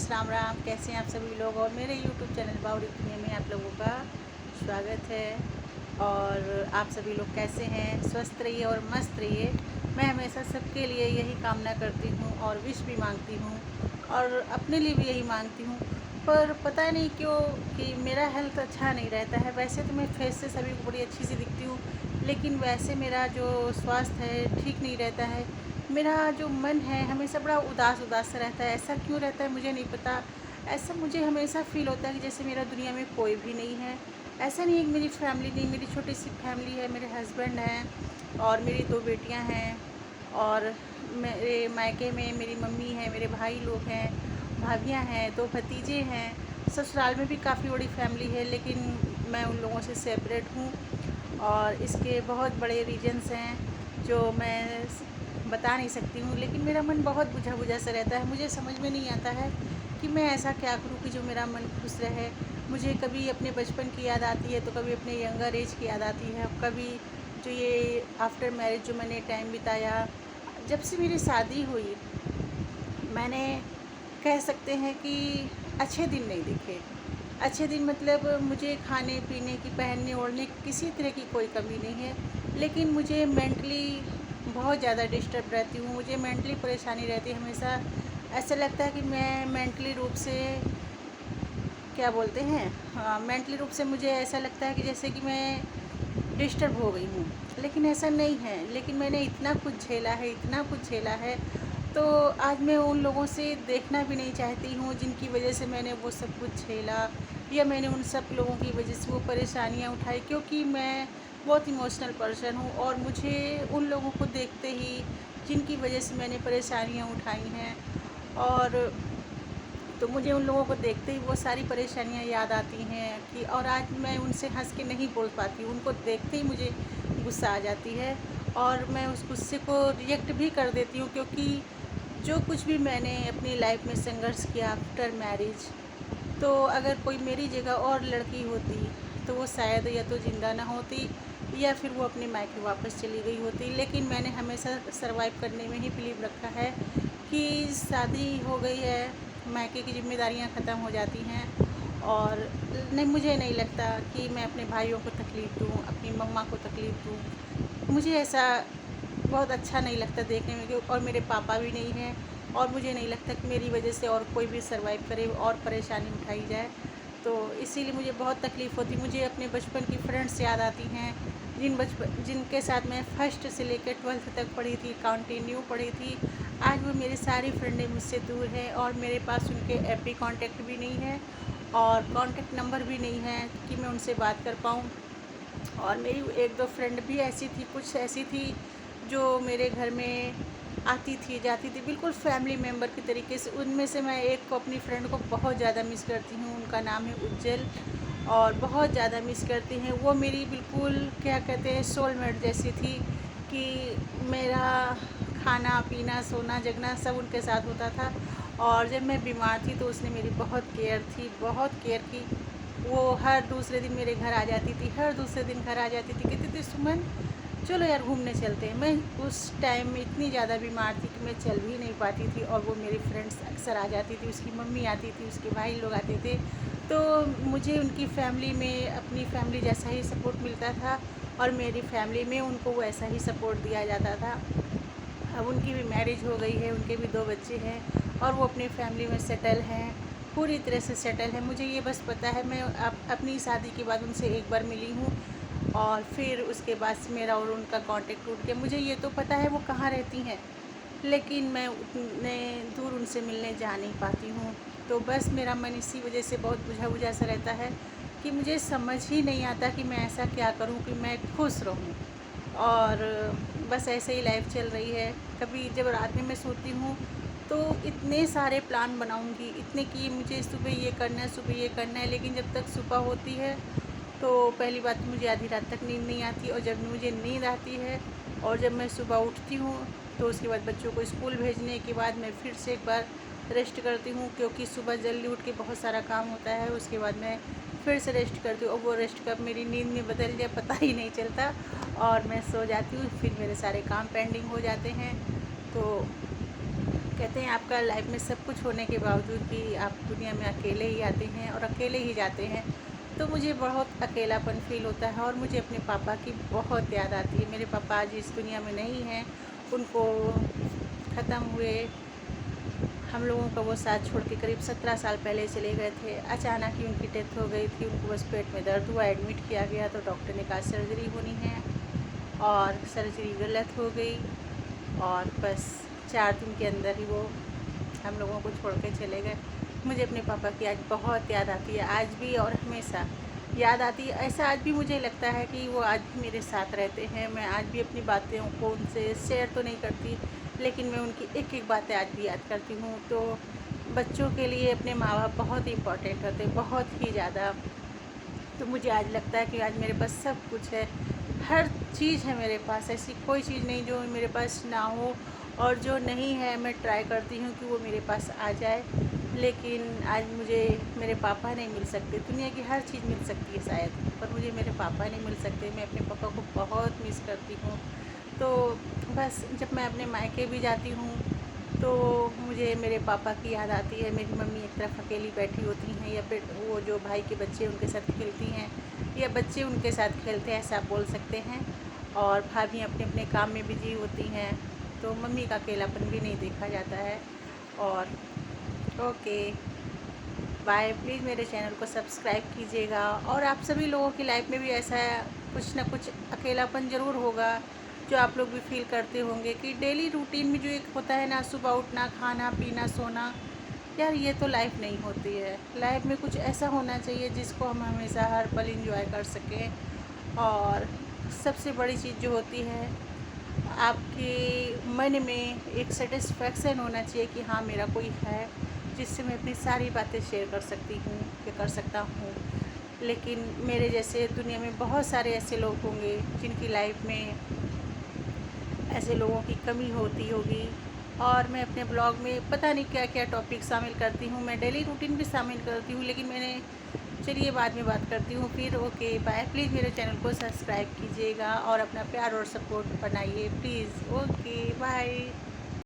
Friends, Ram Ram. कैसे हैं आप सभी लोग। और मेरे यूट्यूब चैनल बावड़ी दुनिया में आप लोगों का स्वागत है। और आप सभी लोग कैसे हैं, स्वस्थ रहिए और मस्त रहिए। मैं हमेशा सबके लिए यही कामना करती हूँ और विश भी मांगती हूँ और अपने लिए भी यही मांगती हूँ। पर पता नहीं क्यों कि मेरा हेल्थ अच्छा नहीं रहता है। वैसे तो मैं फेस से सभी को बड़ी अच्छी सी दिखती हूँ, लेकिन वैसे मेरा जो स्वास्थ्य है ठीक नहीं रहता है। मेरा जो मन है हमेशा बड़ा उदास उदास सा रहता है। ऐसा क्यों रहता है मुझे नहीं पता। ऐसा मुझे हमेशा फ़ील होता है कि जैसे मेरा दुनिया में कोई भी नहीं है। ऐसा नहीं है कि मेरी फैमिली नहीं, मेरी छोटी सी फैमिली है। मेरे हस्बैंड हैं और मेरी 2 बेटियां हैं और मेरे मायके में मेरी मम्मी है, मेरे भाई लोग हैं, भाभियां हैं, 2 भतीजे हैं। ससुराल में भी काफ़ी बड़ी फैमिली है, लेकिन मैं उन लोगों से सेपरेट हूँ। और इसके बहुत बड़े रीजंस हैं जो मैं बता नहीं सकती हूँ, लेकिन मेरा मन बहुत बुझा बुझा सा रहता है। मुझे समझ में नहीं आता है कि मैं ऐसा क्या करूँ कि जो मेरा मन खुश रहे। मुझे कभी अपने बचपन की याद आती है, तो कभी अपने यंगर एज की याद आती है, कभी जो ये आफ्टर मैरिज जो मैंने टाइम बिताया। जब से मेरी शादी हुई, मैंने कह सकते हैं कि अच्छे दिन नहीं दिखे। अच्छे दिन मतलब मुझे खाने पीने की, पहनने ओढ़ने की किसी तरह की कोई कमी नहीं है, लेकिन मुझे मेंटली बहुत ज़्यादा डिस्टर्ब रहती हूँ। मुझे मेंटली परेशानी रहती है हमेशा। ऐसा लगता है कि मैं मेंटली रूप से, क्या बोलते हैं, हाँ, मेंटली रूप से मुझे ऐसा लगता है कि जैसे कि मैं डिस्टर्ब हो गई हूँ, लेकिन ऐसा नहीं है। लेकिन मैंने इतना कुछ झेला है, इतना कुछ झेला है, तो आज मैं उन लोगों से देखना भी नहीं चाहती हूँ जिनकी वजह से मैंने वो सब कुछ झेला, या मैंने उन सब लोगों की वजह से वो परेशानियाँ उठाई। क्योंकि मैं बहुत इमोशनल पर्सन हूँ और मुझे उन लोगों को देखते ही, जिनकी वजह से मैंने परेशानियाँ उठाई हैं, और तो मुझे उन लोगों को देखते ही वो सारी परेशानियाँ याद आती हैं कि, और आज मैं उनसे हंस के नहीं बोल पाती। उनको देखते ही मुझे गुस्सा आ जाती है और मैं उस गुस्से को रिएक्ट भी कर देती हूँ। क्योंकि जो कुछ भी मैंने अपनी लाइफ में संघर्ष किया आफ्टर मैरिज, तो अगर कोई मेरी जगह और लड़की होती तो वो शायद या तो ज़िंदा ना होती, या फिर वो अपने मायके वापस चली गई होती। लेकिन मैंने हमेशा सरवाइव करने में ही बिलीव रखा है कि शादी हो गई है, मायके की ज़िम्मेदारियाँ ख़त्म हो जाती हैं। और नहीं, मुझे नहीं लगता कि मैं अपने भाइयों को तकलीफ़ दूँ, अपनी मम्मा को तकलीफ़ दूँ। मुझे ऐसा बहुत अच्छा नहीं लगता देखने में और मेरे पापा भी नहीं हैं, और मुझे नहीं लगता कि मेरी वजह से और कोई भी सर्वाइव करे और परेशानी उठाई जाए। तो इसीलिए मुझे बहुत तकलीफ़ होती। मुझे अपने बचपन की फ्रेंड्स याद आती हैं, जिनके साथ मैं फर्स्ट से लेकर 12th तक पढ़ी थी, कंटिन्यू पढ़ी थी। आज वो मेरी सारी फ्रेंडें मुझसे दूर हैं और मेरे पास उनके एफबी कांटेक्ट भी नहीं है और कांटेक्ट नंबर भी नहीं है कि मैं उनसे बात कर पाऊँ। और मेरी 1-2 फ्रेंड भी ऐसी थी, कुछ ऐसी थी जो मेरे घर में आती थी, जाती थी, बिल्कुल फैमिली मेम्बर की तरीके से। उनमें से मैं एक को, अपनी फ्रेंड को बहुत ज़्यादा मिस करती हूँ। उनका नाम है उज्जल, और बहुत ज़्यादा मिस करती हैं। वो मेरी बिल्कुल, क्या कहते हैं, सोलमेट जैसी थी कि मेरा खाना पीना, सोना जगना सब उनके साथ होता था। और जब मैं बीमार थी तो उसने मेरी बहुत केयर थी, बहुत केयर की। वो हर दूसरे दिन मेरे घर आ जाती थी, हर दूसरे दिन घर आ जाती थी, कहती थी सुमन चलो यार घूमने चलते हैं। मैं उस टाइम में इतनी ज़्यादा बीमार थी कि मैं चल भी नहीं पाती थी, और वो मेरी फ्रेंड्स अक्सर आ जाती थी, उसकी मम्मी आती थी, उसके भाई लोग आते थे। तो मुझे उनकी फैमिली में अपनी फैमिली जैसा ही सपोर्ट मिलता था, और मेरी फैमिली में उनको वैसा ही सपोर्ट दिया जाता था। अब उनकी भी मैरिज हो गई है, उनके भी 2 बच्चे हैं, और वो अपनी फैमिली में सेटल हैं, पूरी तरह से सेटल है। मुझे ये बस पता है, मैं अपनी शादी के बाद उनसे एक बार मिली हूँ, और फिर उसके बाद से मेरा और उनका कांटेक्ट टूट गया। मुझे ये तो पता है वो कहाँ रहती हैं, लेकिन मैं उतने दूर उनसे मिलने जा नहीं पाती हूँ। तो बस मेरा मन इसी वजह से बहुत बुझा बुझा सा रहता है कि मुझे समझ ही नहीं आता कि मैं ऐसा क्या करूँ कि मैं खुश रहूँ। और बस ऐसे ही लाइफ चल रही है। कभी जब रात में मैं सोती हूँ तो इतने सारे प्लान बनाऊँगी, इतने कि मुझे सुबह ये करना है, सुबह ये करना है, लेकिन जब तक सुबह होती है तो पहली बात तो मुझे आधी रात तक नींद नहीं आती, और जब मुझे नींद आती है और जब मैं सुबह उठती हूँ तो उसके बाद बच्चों को स्कूल भेजने के बाद मैं फिर से एक बार रेस्ट करती हूँ, क्योंकि सुबह जल्दी उठ के बहुत सारा काम होता है। उसके बाद मैं फिर से रेस्ट करती हूँ, और वो रेस्ट कब मेरी नींद में बदल जाए पता ही नहीं चलता, और मैं सो जाती हूँ। फिर मेरे सारे काम पेंडिंग हो जाते हैं। तो कहते हैं आपका लाइफ में सब कुछ होने के बावजूद भी आप दुनिया में अकेले ही आते हैं और अकेले ही जाते हैं। तो मुझे बहुत अकेलापन फ़ील होता है और मुझे अपने पापा की बहुत याद आती है। मेरे पापा आज इस दुनिया में नहीं हैं, उनको ख़त्म हुए हम लोगों का वो साथ छोड़ के करीब 17 साल पहले चले गए थे। अचानक ही उनकी डेथ हो गई थी। उनको बस पेट में दर्द हुआ, एडमिट किया गया तो डॉक्टर ने कहा सर्जरी होनी है और सर्जरी गलत हो गई और बस 4 दिन के अंदर ही वो हम लोगों को छोड़ के चले गए। मुझे अपने पापा की आज बहुत याद आती है, आज भी और हमेशा याद आती है। ऐसा आज भी मुझे लगता है कि वो आज भी मेरे साथ रहते हैं। मैं आज भी अपनी बातें को उनसे शेयर तो नहीं करती, लेकिन मैं उनकी एक एक बातें आज भी याद करती हूँ। तो बच्चों के लिए अपने माँ बाप बहुत इम्पोर्टेंट होते हैं, बहुत ही ज़्यादा। तो मुझे आज लगता है कि आज मेरे पास सब कुछ है, हर चीज़ है मेरे पास, ऐसी कोई चीज़ नहीं जो मेरे पास ना हो। और जो नहीं है मैं ट्राई करती हूँ कि वो मेरे पास आ जाए, लेकिन आज मुझे मेरे पापा नहीं मिल सकते। दुनिया की हर चीज़ मिल सकती है शायद, पर मुझे मेरे पापा नहीं मिल सकते। मैं अपने पापा को बहुत मिस करती हूँ। तो बस जब मैं अपने मायके भी जाती हूँ तो मुझे मेरे पापा की याद आती है। मेरी मम्मी एक तरफ अकेली बैठी होती हैं, या फिर वो जो भाई के बच्चे उनके साथ खेलती हैं, या बच्चे उनके साथ खेलते हैं, ऐसा आप बोल सकते हैं। और भाभी अपने अपने काम में बिजी होती हैं, तो मम्मी का अकेलापन भी नहीं देखा जाता है। और ओके बाय। प्लीज़ मेरे चैनल को सब्सक्राइब कीजिएगा। और आप सभी लोगों की लाइफ में भी ऐसा कुछ ना कुछ अकेलापन ज़रूर होगा, जो आप लोग भी फील करते होंगे कि डेली रूटीन में जो एक होता है ना, सुबह उठना, खाना पीना, सोना, यार ये तो लाइफ नहीं होती है। लाइफ में कुछ ऐसा होना चाहिए जिसको हम हमेशा हर पल इंजॉय कर सकें। और सबसे बड़ी चीज़ जो होती है, आपके मन में एक सेटिस्फेक्शन होना चाहिए कि हाँ मेरा कोई है जिससे मैं अपनी सारी बातें शेयर कर सकती हूँ या कर सकता हूँ। लेकिन मेरे जैसे दुनिया में बहुत सारे ऐसे लोग होंगे जिनकी लाइफ में ऐसे लोगों की कमी होती होगी। और मैं अपने ब्लॉग में पता नहीं क्या क्या टॉपिक शामिल करती हूँ, मैं डेली रूटीन भी शामिल करती हूँ, लेकिन मैंने चलिए बाद में बात करती हूँ फिर। Okay bye. प्लीज़ मेरे चैनल को सब्सक्राइब कीजिएगा और अपना प्यार और सपोर्ट बनाइए प्लीज़। Okay bye.